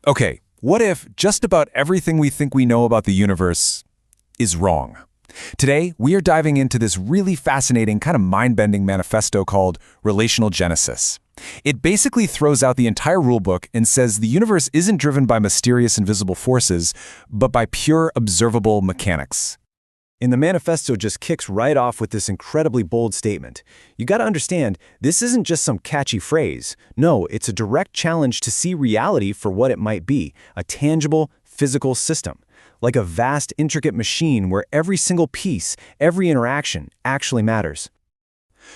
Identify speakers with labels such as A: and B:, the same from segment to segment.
A: Okay, what if just about everything we think we know about the universe is wrong? Today, we are diving into this really fascinating, kind of mind-bending manifesto called Relational Genesis. It basically throws out the entire rulebook and says the universe isn't driven by mysterious invisible forces, but by pure observable mechanics.
B: And the manifesto just kicks right off with this incredibly bold statement. You gotta understand, this isn't just some catchy phrase. No, it's a direct challenge to see reality for what it might be, a tangible, physical system. Like a vast, intricate machine where every single piece, every interaction actually matters.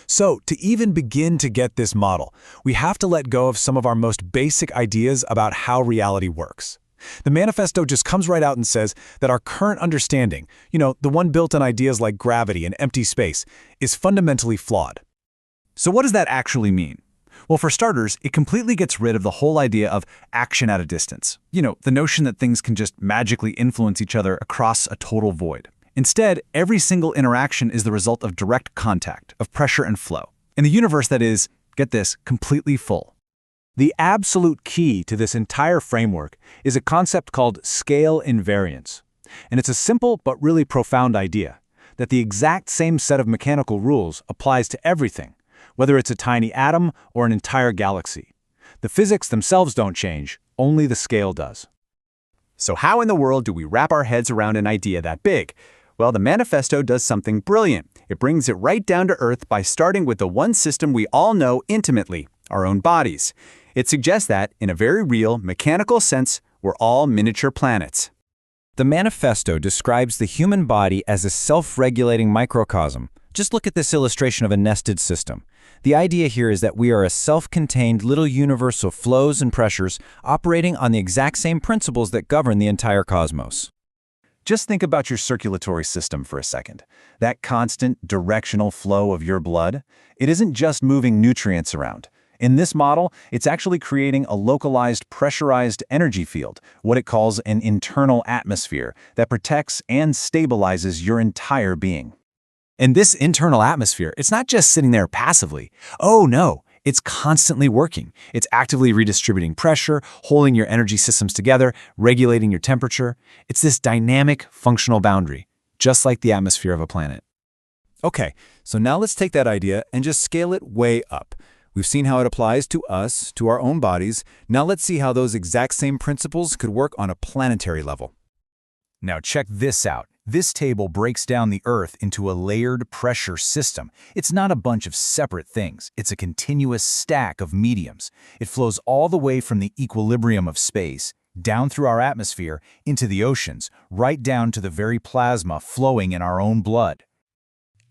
A: So, to even begin to get this model, we have to let go of some of our most basic ideas about how reality works. The manifesto just comes right out and says that our current understanding, the one built on ideas like gravity and empty space, is fundamentally flawed.
C: So what does that actually mean? Well, for starters, it completely gets rid of the whole idea of action at a distance. The notion that things can just magically influence each other across a total void. Instead, every single interaction is the result of direct contact, of pressure and flow. In the universe that is, get this, completely full.
B: The absolute key to this entire framework is a concept called scale invariance. And it's a simple but really profound idea, that the exact same set of mechanical rules applies to everything, whether it's a tiny atom or an entire galaxy. The physics themselves don't change, only the scale does.
D: So how in the world do we wrap our heads around an idea that big? Well, the manifesto does something brilliant. It brings it right down to earth by starting with the one system we all know intimately, our own bodies. It suggests that, in a very real, mechanical sense, we're all miniature planets.
E: The manifesto describes the human body as a self-regulating microcosm. Just look at this illustration of a nested system. The idea here is that we are a self-contained little universe of flows and pressures operating on the exact same principles that govern the entire cosmos.
C: Just think about your circulatory system for a second. That constant, directional flow of your blood, it isn't just moving nutrients around. In this model, it's actually creating a localized, pressurized energy field, what it calls an internal atmosphere, that protects and stabilizes your entire being.
A: And this internal atmosphere, it's not just sitting there passively. Oh no, it's constantly working. It's actively redistributing pressure, holding your energy systems together, regulating your temperature. It's this dynamic, functional boundary, just like the atmosphere of a planet.
E: Okay, so now let's take that idea and just scale it way up. We've seen how it applies to us, to our own bodies. Now let's see how those exact same principles could work on a planetary level.
C: Now check this out. This table breaks down the Earth into a layered pressure system. It's not a bunch of separate things. It's a continuous stack of mediums. It flows all the way from the equilibrium of space, down through our atmosphere, into the oceans, right down to the very plasma flowing in our own blood.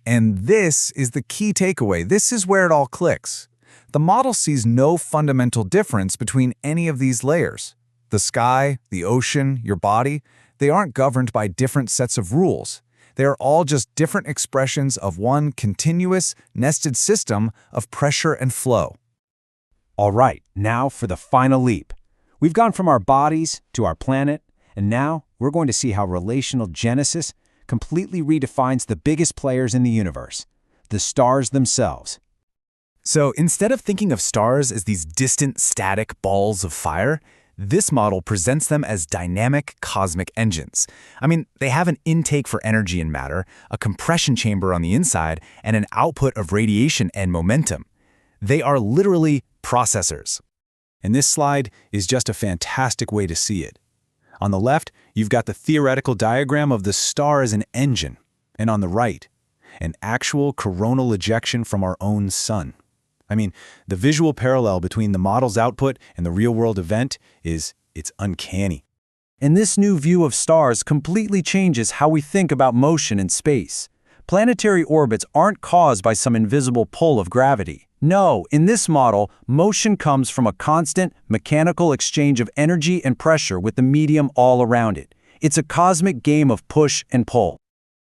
A: And this is the key takeaway. This is where it all clicks. The model sees no fundamental difference between any of these layers. The sky, the ocean, your body, they aren't governed by different sets of rules. They are all just different expressions of one continuous, nested system of pressure and flow.
B: All right, now for the final leap. We've gone from our bodies to our planet, and now we're going to see how Relational Genesis completely redefines the biggest players in the universe, the stars themselves.
A: So instead of thinking of stars as these distant, static balls of fire, this model presents them as dynamic cosmic engines. They have an intake for energy and matter, a compression chamber on the inside, and an output of radiation and momentum. They are literally processors. And this slide is just a fantastic way to see it. On the left, you've got the theoretical diagram of the star as an engine, and on the right, an actual coronal ejection from our own sun. The visual parallel between the model's output and the real-world event it's uncanny.
B: And this new view of stars completely changes how we think about motion in space. Planetary orbits aren't caused by some invisible pull of gravity. No, in this model, motion comes from a constant, mechanical exchange of energy and pressure with the medium all around it. It's a cosmic game of push and pull.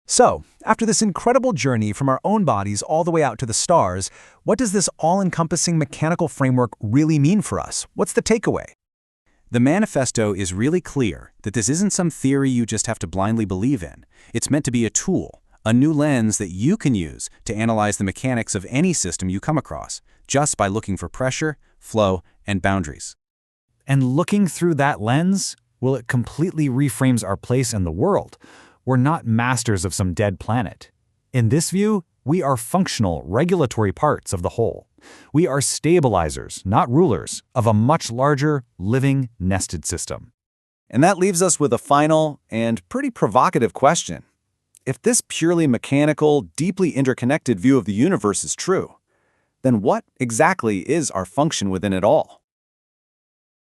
B: So, after this incredible journey from our own bodies all the way out to the stars, what does this all-encompassing mechanical framework really mean for us? What's the takeaway?
E: The manifesto is really clear that this isn't some theory you just have to blindly believe in. It's meant to be a tool, a new lens that you can use to analyze the mechanics of any system you come across, just by looking for pressure, flow, and boundaries.
C: And looking through that lens, well, it completely reframes our place in the world. We're not masters of some dead planet. In this view, we are functional, regulatory parts of the whole. We are stabilizers, not rulers, of a much larger, living, nested system.
A: And that leaves us with a final and pretty provocative question. If this purely mechanical, deeply interconnected view of the universe is true, then what exactly is our function within it all?